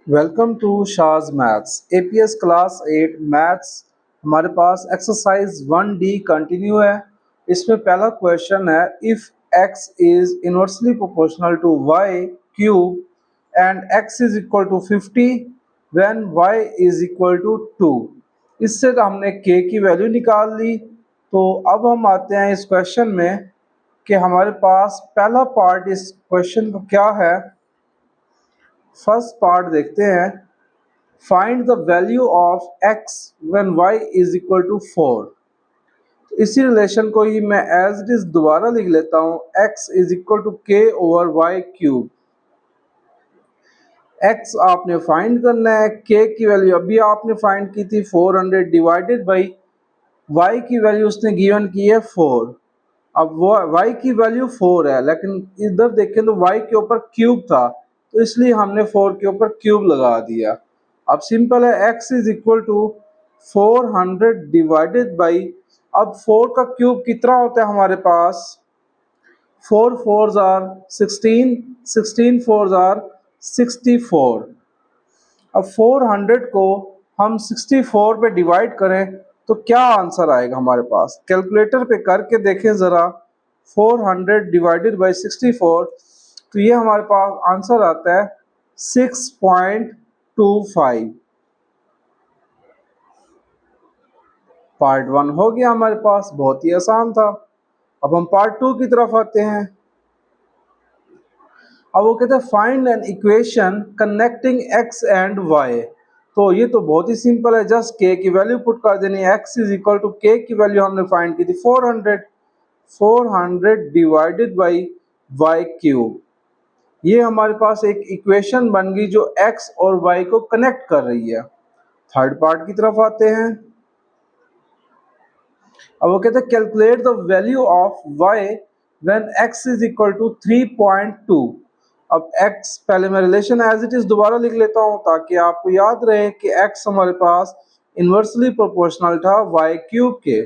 Welcome to शाज maths APS class 8 maths. हमारे पास एक्सरसाइज 1D कंटिन्यू है। इसमें पहला क्वेश्चन है, if x is inversely proportional to y cube and x is equal to 50 when y is equal to 2। इससे तो हमने k की वैल्यू निकाल ली। तो अब हम आते हैं इस क्वेश्चन में कि हमारे पास पहला पार्ट इस क्वेश्चन का क्या है। फर्स्ट पार्ट देखते हैं, find the value of x when y is equal to 4। इसी रिलेशन को ही मैं एज इट इज दोबारा लिख लेता हूँ, x is equal to k over Y cube. x आपने फाइंड करना है, k की वैल्यू अभी आपने फाइंड की थी 400 डिवाइडेड बाई y की वैल्यू उसने गिवन की है 4। अब वो y की वैल्यू 4 है, लेकिन इधर देखें तो y के ऊपर क्यूब था, तो इसलिए हमने 4 के ऊपर क्यूब लगा दिया। अब सिंपल है, x is equal to 400 divided by, अब 4 का क्यूब कितना होता है हमारे पास, 4 4s आर 16, 16 4s आर 64। अब 400 को हम 64 पे डिवाइड करें तो क्या आंसर आएगा हमारे पास, कैलकुलेटर पे करके देखें ज़रा। 400 डिवाइडेड बाई 64, तो ये हमारे पास आंसर आता है 6.25। पार्ट 1 हो गया हमारे पास, बहुत ही आसान था। अब हम पार्ट 2 की तरफ आते हैं। अब वो कहते हैं find an equation connecting x and y। तो ये तो बहुत ही सिंपल है, जस्ट k की वैल्यू पुट कर देनी है। x is equal to k की वैल्यू हमने फाइंड की थी 400, 400 डिवाइडेड बाई y क्यूब। ये हमारे पास एक इक्वेशन बन गई जो x और y को कनेक्ट कर रही है। थर्ड पार्ट की तरफ आते हैं। अब वो कहते हैं calculate the value of y when x is equal to 3.2। अब x पहले मैं रिलेशन एज इट इज दोबारा लिख लेता हूं ताकि आपको याद रहे कि x हमारे पास इन्वर्सली प्रोपोर्शनल था y क्यूब के।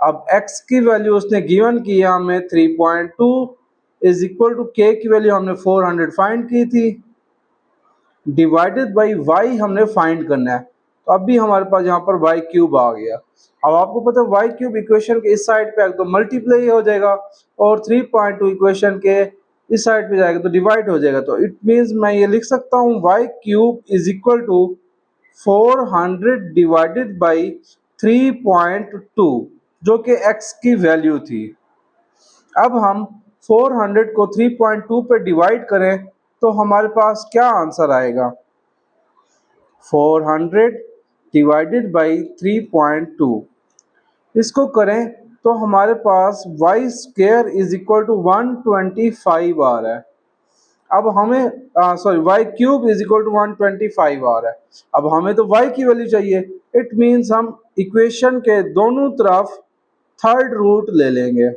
अब x की वैल्यू उसने गिवन की है हमें 3.2 इज इक्वल टू k की वैल्यू हमने 400 फाइंड की थी, डिवाइडेड बाई y हमने फाइंड करना है। तो अब भी हमारे पास यहाँ पर y क्यूब आ गया। अब आपको पता है y क्यूब इक्वेशन के इस साइड पे तो मल्टीप्लाई हो जाएगा और 3.2 इक्वेशन के इस साइड पे जाएगा तो डिवाइड हो जाएगा। तो इट मींस मैं ये लिख सकता हूँ y cube is equal to 400 divided by 3.2 जो कि x की वैल्यू थी। अब हम 400 को 3.2 पे डिवाइड करें तो हमारे पास क्या आंसर आएगा, 400 डिवाइडेड बाई 3.2। इसको करें तो हमारे पास y square is equal to 125 आ रहा है। अब हमें y cube is equal to 125 आ रहा है। अब हमें तो y की वैल्यू चाहिए। इट मीन्स हम इक्वेशन के दोनों तरफ थर्ड रूट ले लेंगे,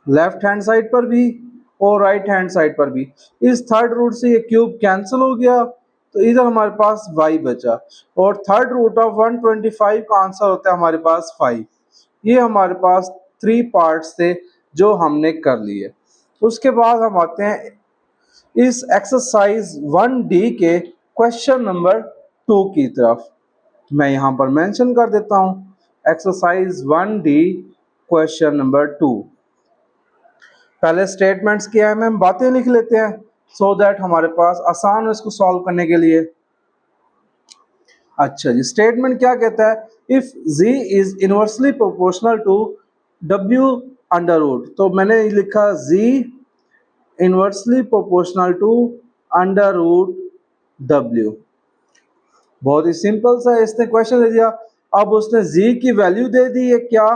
लेफ्ट हैंड साइड पर भी और राइट हैंड साइड पर भी। इस थर्ड रूट से ये क्यूब कैंसिल हो गया, तो इधर हमारे पास y बचा और थर्ड रूट ऑफ 125 का आंसर होता है हमारे पास 5। ये हमारे पास 3 पार्ट्स थे जो हमने कर लिए। उसके बाद हम आते हैं इस एक्सरसाइज 1D के क्वेश्चन नंबर 2 की तरफ। मैं यहाँ पर मेंशन कर देता हूँ एक्सरसाइज 1D क्वेश्चन नंबर 2। पहले स्टेटमेंट्स क्या है, हम बातें लिख लेते हैं सो दैट हमारे पास आसान है इसको सॉल्व करने के लिए। अच्छा जी, स्टेटमेंट क्या कहता है, if z is inversely proportional to w under root. तो मैंने लिखा z inversely proportional to under root w। बहुत ही सिंपल सा इसने क्वेश्चन दे दिया। अब उसने z की वैल्यू दे दी है क्या,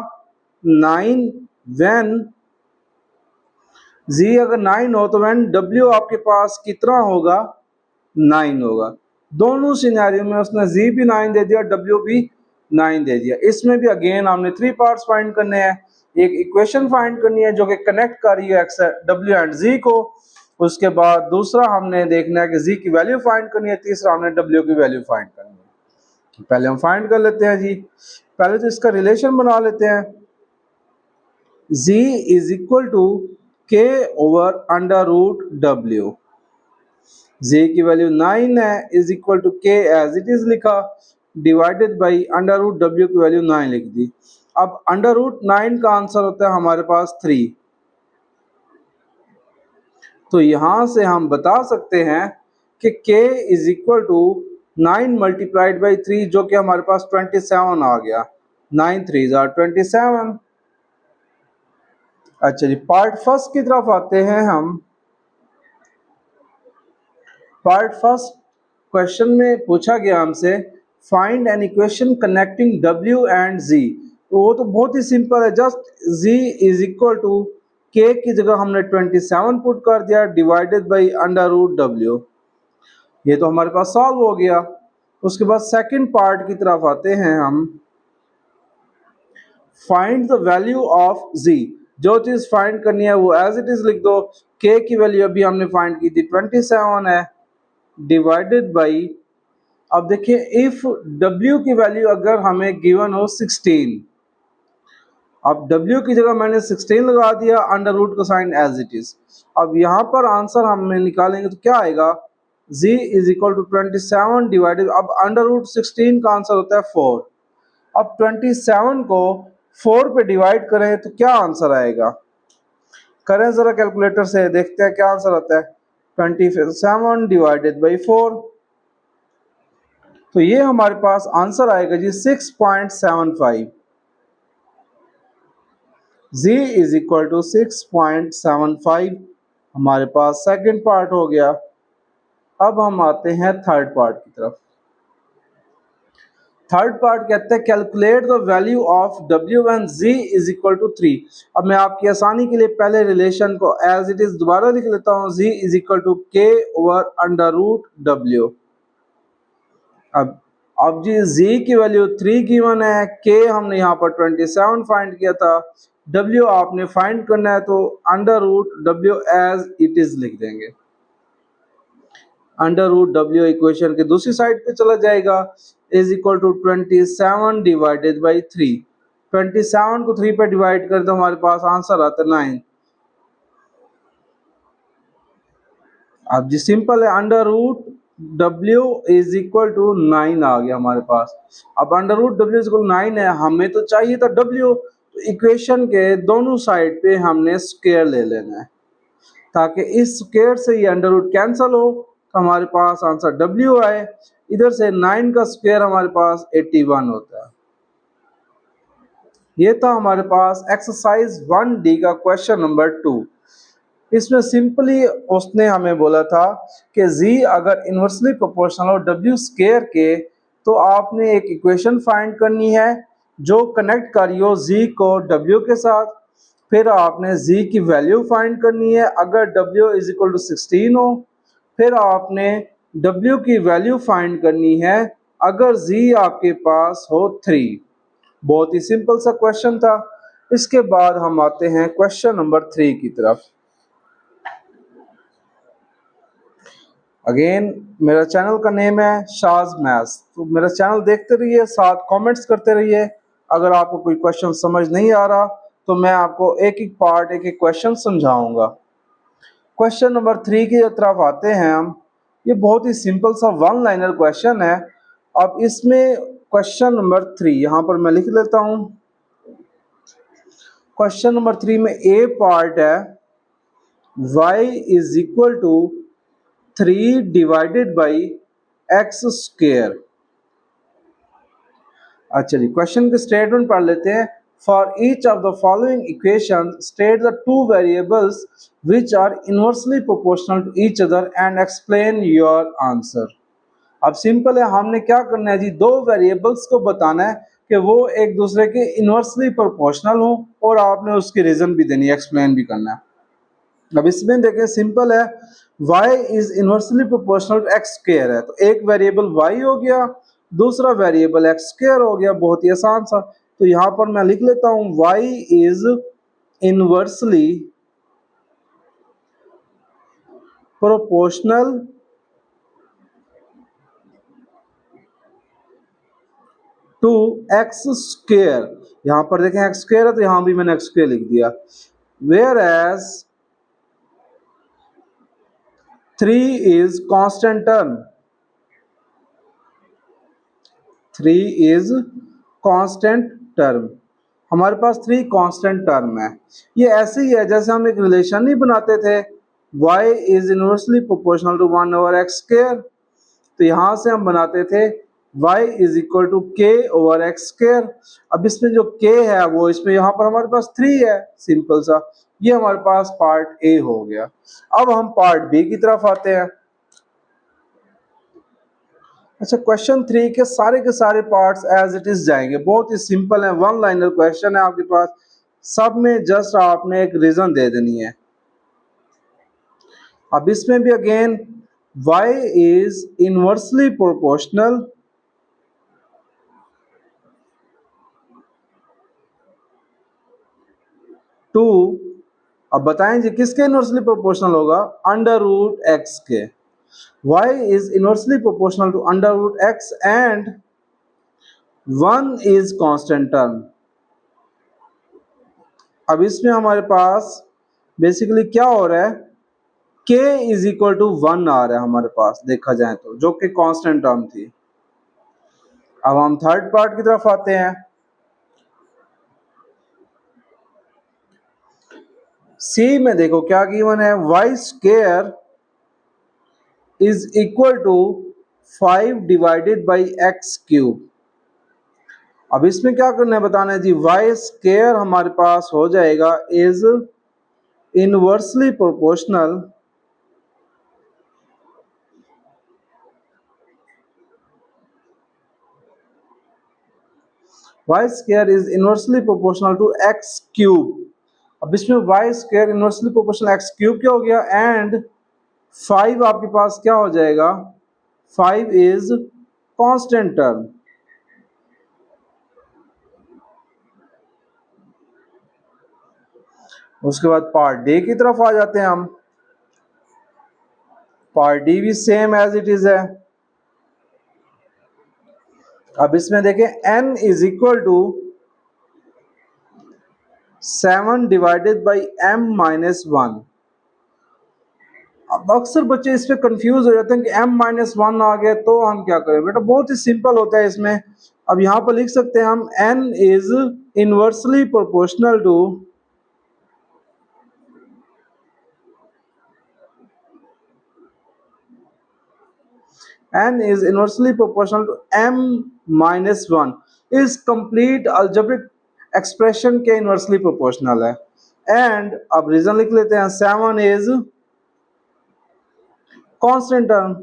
9 व्हेन z अगर 9 हो तो व्हेन w आपके पास कितना होगा, 9 होगा। दोनों सिनेरियो में उसने z भी 9 दे दिया, w भी 9 दे दिया। इसमें भी अगेन हमने 3 पार्ट्स फाइंड करने हैं। एक इक्वेशन फाइंड करनी है जो कि कनेक्ट कर रही है w एंड z को। उसके बाद दूसरा हमने देखना है कि z की वैल्यू फाइंड करनी है, तीसरा हमने w की वैल्यू फाइंड करनी है। पहले हम फाइंड कर लेते हैं जी। पहले तो इसका रिलेशन बना लेते हैं, z is equal to k over under root w। z की वैल्यू 9 है is equal to k as it is लिखा divided by under root w की वैल्यू 9 लिख दी। अब अंडर रूट 9 का आंसर होता है हमारे पास 3। तो यहां से हम बता सकते हैं कि k is equal to 9 multiplied by 3 जो कि हमारे पास 27 आ गया। 9 3 जार 27। अच्छा जी, पार्ट फर्स्ट की तरफ आते हैं हम। पार्ट फर्स्ट क्वेश्चन में पूछा गया हमसे find an equation connecting w and z। तो वो तो बहुत ही सिंपल है, just z is equal to k की जगह हमने 27 पुट कर दिया divided by under root w। ये तो हमारे पास सॉल्व हो गया। उसके बाद सेकंड पार्ट की तरफ आते हैं हम। Find the value of z। जो चीज फाइंड करनी है वो एज इट इज लिख दो। k की वैल्यू अभी हमने फाइंड की थी 27 है डिवाइडेड बाई, अब देखिए इफ w की वैल्यू अगर हमें गिवन हो 16, अब w की जगह मैंने 16 लगा दिया अंडर रूट का साइन एज इट इज। अब यहाँ पर आंसर हमें निकालेंगे तो क्या आएगा z is equal to 27 divided, अब अंडर रूट 16 का आंसर होता है 4। अब 27 को 4 पे डिवाइड करें तो क्या आंसर आएगा, करें जरा कैलकुलेटर से देखते हैं क्या आंसर आता है। 27 डिवाइडेड बाई 4, तो ये हमारे पास आंसर आएगा जी 6.75। z इज इक्वल टू 6.75 हमारे पास सेकंड पार्ट हो गया। अब हम आते हैं थर्ड पार्ट की तरफ। थर्ड पार्ट कहते हैं calculate the value of w when z is equal to 3। अब मैं आपकी आसानी के लिए पहले रिलेशन को एज इट इज दोबारा लिख लेता हूं, z is equal to k over under root w। अब जी z की वैल्यू 3 गिवन है, k हमने यहाँ पर 27 फाइंड किया था, w आपने फाइंड करना है तो under root w as it is लिख देंगे। अंडर रूट w इक्वेशन के दूसरी साइड पे चला जाएगा is equal to 27 divided by 3। 27 को 3 पे डिवाइड कर दो हमारे पास आंसर आता है 9। अब जी सिंपल है, under root w is equal to 9 आ गया हमारे पास। अब under root w is equal 9 है, हमें तो चाहिए था w, तो इक्वेशन के दोनों साइड पे हमने स्क्वायर ले लेना है ताकि इस स्क्वायर से ये अंडर रूट कैंसिल हो तो हमारे पास आंसर w आए। इधर से 9 का स्क्वायर हमारे पास 81 होता है। ये था हमारे पास एक्सरसाइज 1D का क्वेश्चन नंबर 2। इसमें सिंपली उसने हमें बोला था कि z अगर इन्वर्सली प्रोपोर्शनल हो w स्क्वायर के तो आपने एक इक्वेशन फाइंड करनी है जो कनेक्ट करी हो z को w के साथ। फिर आपने z की वैल्यू फाइंड करनी है अगर w इज इक्वल टू 16 हो। फिर आपने w की वैल्यू फाइंड करनी है अगर z आपके पास हो 3। बहुत ही सिंपल सा क्वेश्चन था। इसके बाद हम आते हैं क्वेश्चन नंबर 3 की तरफ। अगेन मेरा चैनल का नेम है शाज मैथ्स, तो मेरा चैनल देखते रहिए, साथ कमेंट्स करते रहिए। अगर आपको कोई क्वेश्चन समझ नहीं आ रहा तो मैं आपको एक एक पार्ट एक एक क्वेश्चन समझाऊंगा। क्वेश्चन नंबर 3 की तरफ आते हैं हम। ये बहुत ही सिंपल सा वन लाइनर क्वेश्चन है। अब इसमें क्वेश्चन नंबर 3 यहाँ पर मैं लिख लेता हूँ। क्वेश्चन नंबर 3 में ए पार्ट है y is equal to 3 divided by x square. अच्छा जी, क्वेश्चन के स्टेटमेंट पढ़ लेते हैं। For each of the following equation state the two variables which are inversely proportional to each other and explain your answer. अब simple है, हमने क्या करना है जी, दो वेरिएबल्स को बताना है कि वो एक दूसरे के इनवर्सली प्रोपोर्शनल हो और आपने उसकी रीजन भी देनी है, एक्सप्लेन भी करना है। अब इसमें देखें सिंपल है, y is inversely proportional to x square है, तो एक वेरिएबल y हो गया, दूसरा वेरिएबल एक्स स्क्वायर हो गया। बहुत ही आसान सा, तो यहां पर मैं लिख लेता हूं y is inversely proportional to x square. यहां पर देखें एक्स स्क्वायर है तो यहां भी मैंने एक्स स्क्वायर लिख दिया। Whereas 3 is constant term, 3 is constant term, हमारे पास 3 कांस्टेंट टर्म है। ये ऐसे ही है जैसे हम एक रिलेशन नहीं बनाते थे y is inversely proportional to 1 over x square, तो यहाँ से हम बनाते थे y is equal to k over x square. अब इसमें जो k है वो इसमें यहाँ पर हमारे पास 3 है, सिंपल सा। ये हमारे पास पार्ट ए हो गया। अब हम पार्ट बी की तरफ आते हैं। अच्छा, क्वेश्चन 3 के सारे पार्ट्स एज इट इज जाएंगे, बहुत ही सिंपल है, वन लाइनर क्वेश्चन है आपके पास। सब में जस्ट आपने एक रीजन दे देनी है। अब इसमें भी again y is inversely proportional to, अब बताएं जी किसके इनवर्सली प्रोपोर्शनल होगा, अंडर रूट एक्स के। y is inversely proportional to under root x and 1 is constant term। अब इसमें हमारे पास बेसिकली क्या हो रहा है, k इज इक्वल टू 1 आ रहा है हमारे पास देखा जाए तो, जो कि कांस्टेंट टर्म थी। अब हम थर्ड पार्ट की तरफ आते हैं। सी में देखो क्या गिवन है, y square is equal to 5 divided by x cube. अब इसमें क्या करना है बताना है जी, y स्क्वायर हमारे पास हो जाएगा is inversely proportional y square is inversely proportional to x cube. अब इसमें y square inversely proportional x cube क्या हो गया, एंड 5 आपके पास क्या हो जाएगा, 5 इज कांस्टेंट टर्म। उसके बाद पार्ट डी की तरफ आ जाते हैं हम। पार्ट डी भी सेम एज इट इज है। अब इसमें देखें n is equal to 7 divided by m minus 1। अब अक्सर बच्चे इस पे कंफ्यूज हो जाते हैं कि m माइनस 1 आ गया तो हम क्या करें। बेटा बहुत ही सिंपल होता है इसमें। अब यहाँ पर लिख सकते हैं हम n is inversely proportional to n is inversely proportional to m minus 1 इस कंप्लीट अलजेब्रिक एक्सप्रेशन के इनवर्सली प्रोपोर्शनल है। एंड अब रीजन लिख लेते हैं, 7 इज कांस्टेंट टर्म।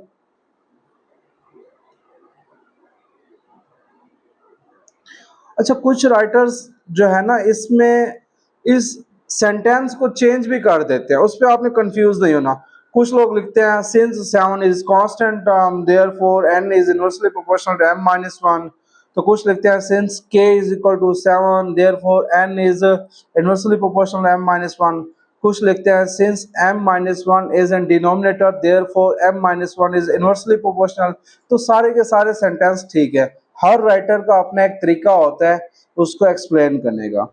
अच्छा, कुछ राइटर्स जो है ना इसमें इस सेंटेंस को चेंज भी कर देते हैं, उस पर आपने कंफ्यूज नहीं होना। कुछ लोग लिखते हैं since 7 is constant term therefore n is inversely proportional to m minus 1। तो कुछ लिखते हैं since k is equal to 7 therefore n is inversely proportional to m minus 1। कुछ लिखते हैं since m minus 1 is an denominator therefore m minus 1 is inversely proportional. तो सारे के सारे सेंटेंस ठीक है, हर राइटर का अपना एक तरीका होता है उसको एक्सप्लेन करने का।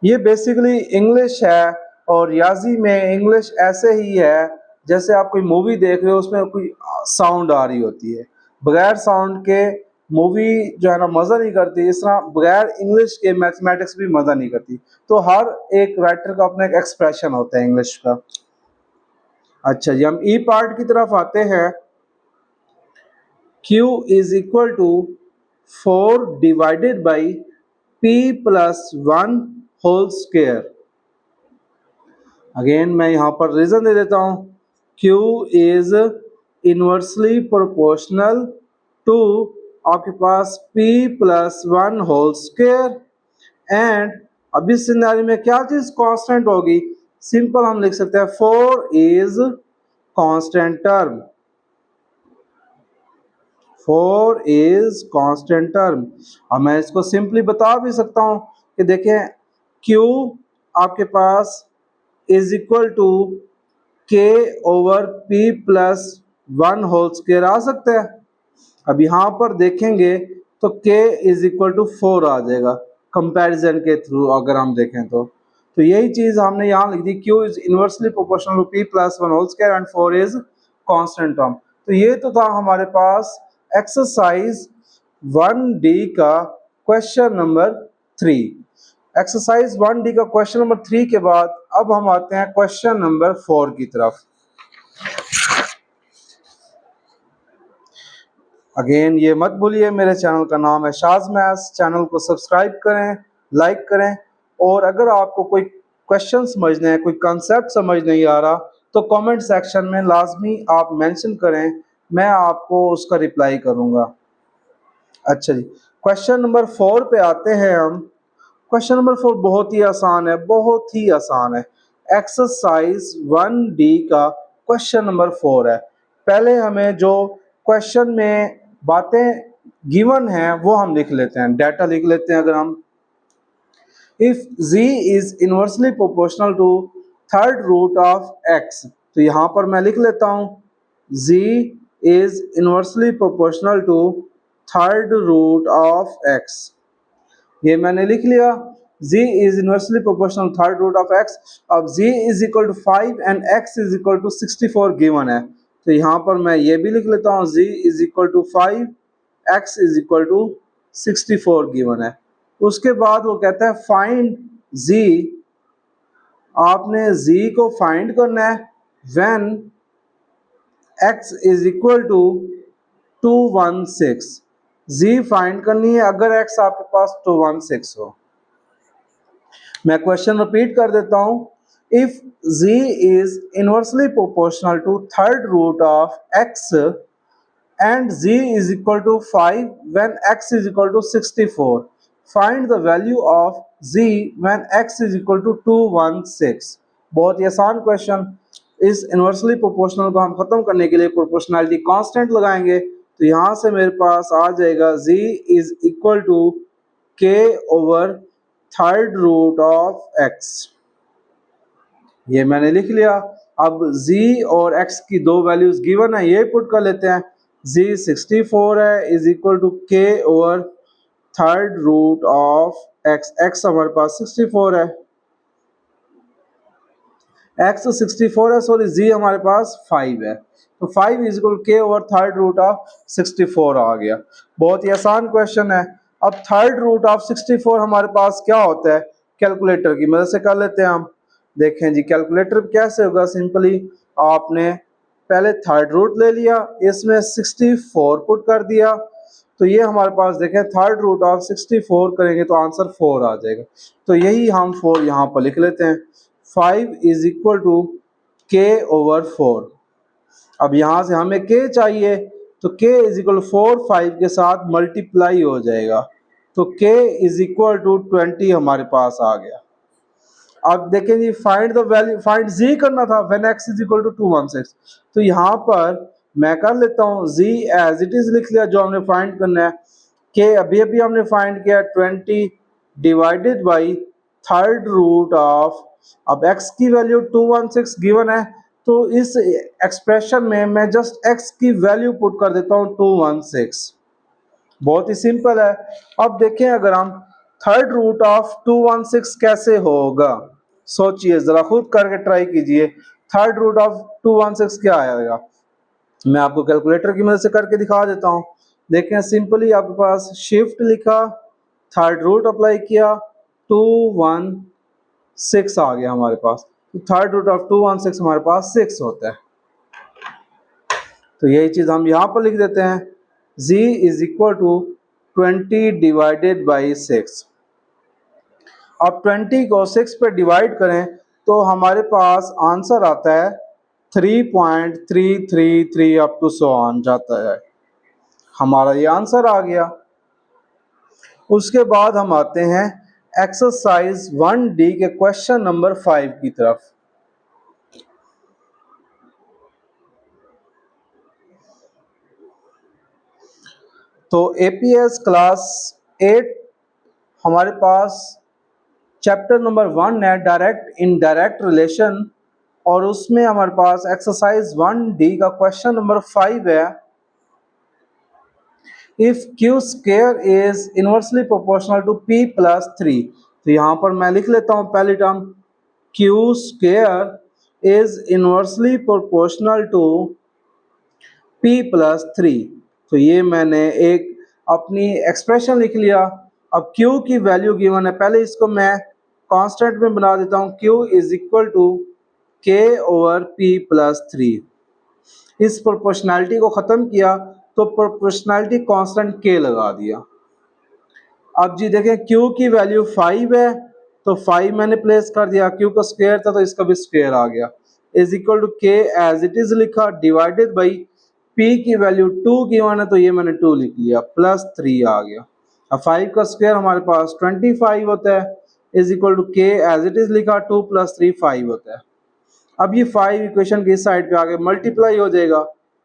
ये बेसिकली इंग्लिश है, और रियाजी में इंग्लिश ऐसे ही है जैसे आप कोई मूवी देख रहे हो उसमें कोई साउंड आ रही होती है, बगैर साउंड के मूवी जो है ना मज़ा नहीं करती, इस तरह बगैर इंग्लिश के मैथमेटिक्स भी मज़ा नहीं करती। तो हर एक राइटर का अपना एक एक्सप्रेशन होता है इंग्लिश का। अच्छा जी, हम ई पार्ट की तरफ आते हैं। Q is equal to 4 divided by P plus 1 whole square. Again मैं यहाँ पर रीजन दे देता हूँ, Q is inversely proportional to आपके पास P plus 1 whole square. And अब इस सिनेरियो में क्या चीज कांस्टेंट होगी, सिंपल हम लिख सकते हैं 4 is constant term, 4 is constant term. अब मैं इसको सिंपली बता भी सकता हूं कि देखें Q आपके पास is equal to K over P plus 1 whole square आ सकता है। अब यहाँ पर देखेंगे तो K इज इक्वल टू 4 आ जाएगा कंपैरिजन के थ्रू अगर हम देखें तो। तो यही चीज़ हमने यहाँ लिख दी, Q is inversely proportional to P plus 1 whole square and 4 is constant term. तो ये तो था हमारे पास एक्सरसाइज 1D का क्वेश्चन नंबर 3। एक्सरसाइज 1D का क्वेश्चन नंबर 3 के बाद अब हम आते हैं क्वेश्चन नंबर 4 की तरफ। अगेन ये मत भूलिए मेरे चैनल का नाम है शाज मैथ्स, चैनल को सब्सक्राइब करें, लाइक करें, और अगर आपको कोई क्वेश्चन समझने हैं, कोई कंसेप्ट समझ नहीं आ रहा तो कमेंट सेक्शन में लाजमी आप मेंशन करें, मैं आपको उसका रिप्लाई करूंगा। अच्छा जी, क्वेश्चन नंबर 4 पे आते हैं हम। क्वेश्चन नंबर 4 बहुत ही आसान है, बहुत ही आसान है। एक्सरसाइज 1D का क्वेश्चन नंबर 4 है। पहले हमें जो क्वेश्चन में बातें गिवन हैं वो हम लिख लेते हैं, डाटा लिख लेते हैं। अगर हम if z is inversely proportional to third root of x, तो यहाँ पर मैं लिख लेता हूँ z is inversely proportional to third root of x। ये मैंने लिख लिया, z is inversely proportional third root of x। अब z is equal to 5 and x is equal to 64 given है, तो यहाँ पर मैं ये भी लिख लेता हूँ z is equal to 5, x is equal to 64 given है। उसके बाद वो कहता है फाइंड z, आपने z को फाइंड करना है when x is equal to 216। z find करनी है अगर x आपके पास 216 हो। मैं क्वेश्चन रिपीट कर देता हूं, if z is inversely proportional to third root of x and z is equal to 5 when x is equal to 64, find the value of z when x is equal to 216। बहुत ही आसान question. इस inversely proportional को हम खत्म करने के लिए proportionality constant लगाएंगे, तो यहाँ से मेरे पास आ जाएगा z is equal to k over third root of x। ये मैंने लिख लिया। अब z और x की दो वैल्यूज गिवन है, ये पुट कर लेते हैं। z 64 है is equal to k over third root of x। x हमारे पास 64 है, x 64 है, सॉरी z हमारे पास 5 है, तो 5 is equal k over third root of 64 आ गया। बहुत ही आसान क्वेश्चन है। अब थर्ड रूट ऑफ 64 हमारे पास क्या होता है, कैलकुलेटर की मदद से कर लेते हैं हम। देखें जी, कैलकुलेटर कैसे होगा, सिंपली आपने पहले थर्ड रूट ले लिया, इसमें 64 पुट कर दिया, तो ये हमारे पास देखें थर्ड रूट ऑफ 64 करेंगे तो आंसर 4 आ जाएगा। तो यही हम 4 यहाँ पर लिख लेते हैं। 5 is equal to k over 4। अब यहाँ से हमें k चाहिए, तो k इज इक्वल 4 5 के साथ मल्टीप्लाई हो जाएगा, तो k इज इक्वल टू 20 हमारे पास आ गया। अब देखें जी, find the value, find z करना था when x is equal to 216, तो यहाँ पर मैं कर लेता हूँ z एज इट इज लिख लिया जो हमने फाइंड करना है। k अभी अभी हमने फाइंड किया 20 divided by third root of, अब x की वैल्यू 216 गिवन है, तो इस एक्सप्रेशन में मैं जस्ट x की वैल्यू पुट कर देता हूँ 216। बहुत ही सिंपल है। अब देखें अगर हम थर्ड रूट ऑफ 216 कैसे होगा, सोचिए जरा, खुद करके ट्राई कीजिए। थर्ड रूट ऑफ 216 क्या आएगा, मैं आपको कैलकुलेटर की मदद से करके दिखा देता हूं। देखें सिंपली आपके पास शिफ्ट लिखा, थर्ड रूट अप्लाई किया, 216 आ गया हमारे पास, तो थर्ड रूट ऑफ 216 हमारे पास 6 होता है। तो यही चीज हम यहां पर लिख देते हैं, z is equal to 20 divided by 6। अब 20 को 6 पे डिवाइड करें तो हमारे पास आंसर आता है 3.333 अप टू सो ऑन जाता है, हमारा ये आंसर आ गया। उसके बाद हम आते हैं एक्सरसाइज 1D के क्वेश्चन नंबर 5 की तरफ। तो APS क्लास 8 हमारे पास चैप्टर नंबर 1 है, डायरेक्ट इनडायरेक्ट रिलेशन, और उसमें हमारे पास एक्सरसाइज 1D का क्वेश्चन नंबर 5 है। If Q square is inversely proportional to P plus 3, तो यहाँ पर मैं लिख लेता हूँ पहली term Q square is inversely proportional to P plus three. तो ये मैंने एक अपनी एक्सप्रेशन लिख लिया। अब क्यू की वैल्यू गिवन है, पहले इसको मैं कांस्टेंट में बना देता हूँ। क्यू इज इक्वल टू के ओवर पी प्लस थ्री। इस प्रोपोर्शनैलिटी को ख़त्म किया तो प्रोपोर्शनैलिटी कांस्टेंट के लगा दिया। अब जी देखें क्यू की वैल्यू 5 है तो 5 मैंने प्लेस कर दिया, क्यू का स्क्वायर था तो इसका भी स्क्वायर आ गया, इज इक्वल टू के एज इट इज लिखा डिवाइडेड बाई पी की वैल्यू 2 गिवन है तो ये मैंने 2 लिख लिया प्लस 3 आ गया। अब 5 का स्क्वायर हमारे पास 25 होता है, इज इक्वल टू के एज इट इज लिखा 2 प्लस 3 5 होता है। अब ये 5 इक्वेशन की इस साइड पे आगे मल्टीप्लाई हो जाएगा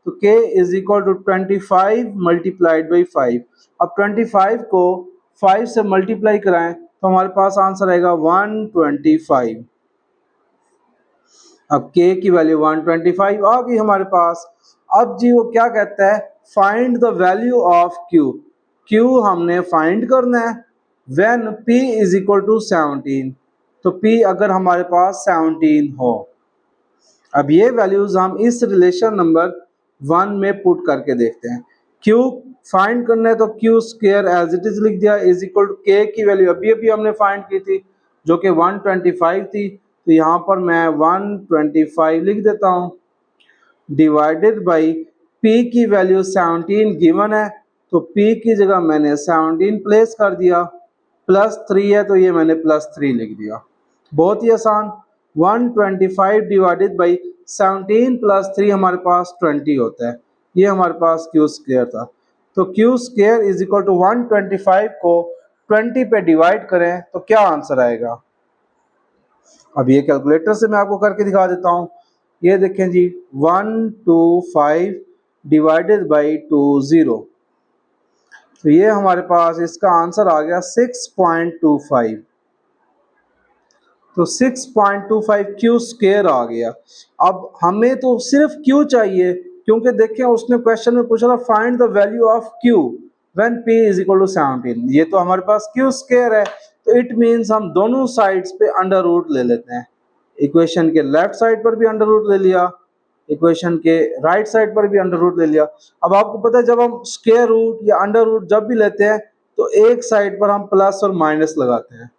तो k is equal to 25 multiplied by 5। अब 25 को 5 से मल्टीप्लाई कराएं तो हमारे पास आंसर आएगा 125। अब k की वैल्यू 125 आ गई हमारे पास। अब जी वो क्या कहता है, find the value of q। q हमने फाइंड करना है when p is equal to 17। तो p अगर हमारे पास 17 हो। अब ये वैल्यूज हम इस रिलेशन नंबर 1 में पुट करके देखते हैं। Q फाइंड करना है तो Q square as it is लिख दिया इज इक्वल टू K की वैल्यू अभी अभी हमने फाइंड की थी जो कि 125 थी, तो यहाँ पर मैं 125 लिख देता हूँ डिवाइडेड बाई P की वैल्यू 17 गिवन है तो P की जगह मैंने 17 प्लेस कर दिया, प्लस 3 है तो ये मैंने प्लस 3 लिख दिया। बहुत ही आसान। 125 डिवाइडेड बाई 17 प्लस 3 हमारे पास 20 होता है, ये हमारे पास क्यू स्क्वायर था। तो Q square is equal to 125 को 20 पे डिवाइड करें तो क्या आंसर आएगा। अब ये कैलकुलेटर से मैं आपको करके दिखा देता हूँ। ये देखें जी 125 डिवाइडेड बाई 20, तो ये हमारे पास इसका आंसर आ गया 6.25। तो 6.25 क्यू स्क्वायर आ गया। अब हमें तो सिर्फ क्यू चाहिए क्योंकि देखें उसने क्वेश्चन में पूछा था find the value of Q when p is equal to 17। ये तो हमारे पास क्यू स्क्वायर है तो इट मींस हम दोनों साइड्स पे अंडर रूट ले लेते हैं। इक्वेशन के लेफ्ट साइड पर भी अंडर रूट ले लिया, इक्वेशन के राइट साइड पर भी अंडर रूट ले लिया। अब आपको पता है जब हम स्क्वायर रूट या अंडर रूट जब भी लेते हैं तो एक साइड पर हम प्लस और माइनस लगाते हैं,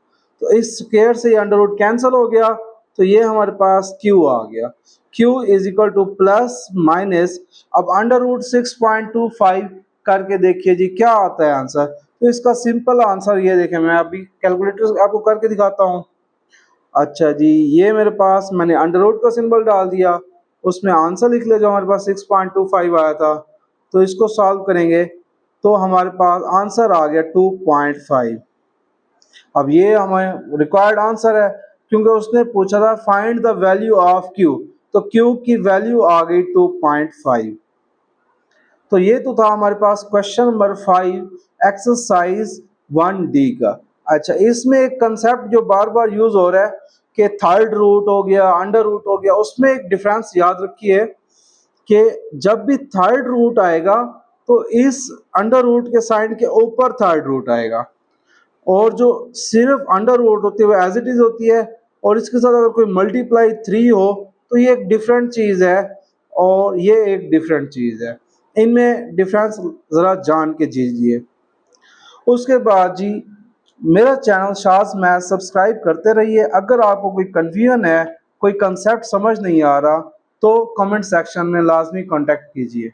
तो इस स्क्वायर से अंडर रूट कैंसिल हो गया तो ये हमारे पास q आ गया। q is equal two plus minus, अब अंडर रूट 6.25 करके देखिए जी क्या आता है आंसर। तो इसका सिंपल आंसर ये देखें, मैं अभी कैलकुलेटर आपको करके दिखाता हूँ। अच्छा जी ये मेरे पास मैंने अंडर रूट का सिंबल डाल दिया, उसमें आंसर लिख लिया जो हमारे पास 6.25 आया था। तो इसको सॉल्व करेंगे तो हमारे पास आंसर आ गया 2.5। अब ये हमें रिक्वायर्ड आंसर है क्योंकि उसने पूछा था find the value of q, तो q की वैल्यू आ गई 2.5। तो ये तो था हमारे पास क्वेश्चन नंबर 5 एक्सरसाइज 1D का। अच्छा इसमें एक कंसेप्ट जो बार बार यूज हो रहा है कि थर्ड रूट हो गया अंडर रूट हो गया, उसमें एक डिफरेंस याद रखिए कि जब भी थर्ड रूट आएगा तो इस अंडर रूट के साइन के ऊपर थर्ड रूट आएगा, और जो सिर्फ अंडर रूट होती है वो एज इट इज होती है, और इसके साथ अगर कोई मल्टीप्लाई 3 हो तो ये एक डिफरेंट चीज़ है और ये एक डिफरेंट चीज़ है। इनमें डिफरेंस ज़रा जान के जीजिए। उसके बाद जी मेरा चैनल शाज मैथ सब्सक्राइब करते रहिए। अगर आपको कोई कन्फ्यूजन है, कोई कंसेप्ट समझ नहीं आ रहा तो कमेंट सेक्शन में लाजमी कांटेक्ट कीजिए।